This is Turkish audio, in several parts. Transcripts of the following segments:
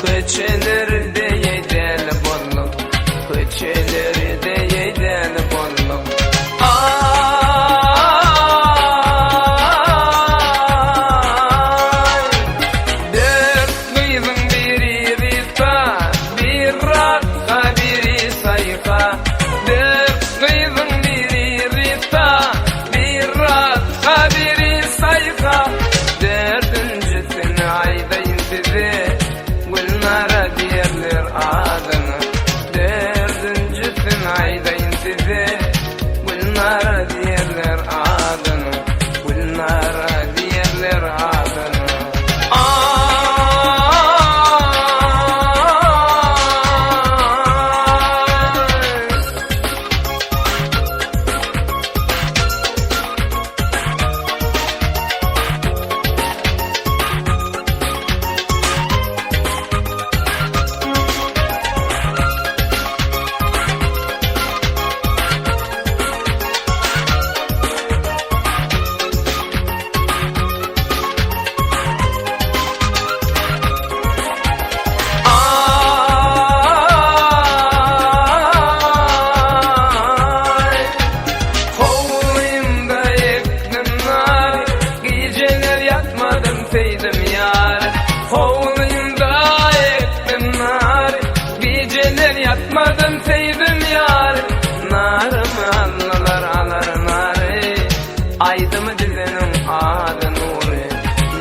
Köçeleri de yeyden bolluk, köçeleri de yeyden bolluk. Dört kızın biri rita, bir ratka biri sayfa. Dört kızın biri rita, bir ratka biri sayfa. Dördüncüsünü aydayın size, Gülnara diyerler adını. Dördüncüsünü aydayın size, Gülnara diyerler adını. Gülnara diyerler adını. Seydim yar, hovluyumda ektim nar. Geceler yatmadım seydim yar. Narımı alırlar alır narı, aydımı dizenin adı nuri.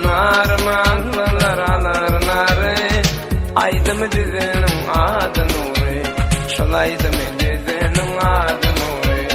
Narımı alırlar alır narı, aydımı dizenin adı nuri. Şol aydımı dizenin adı nuri.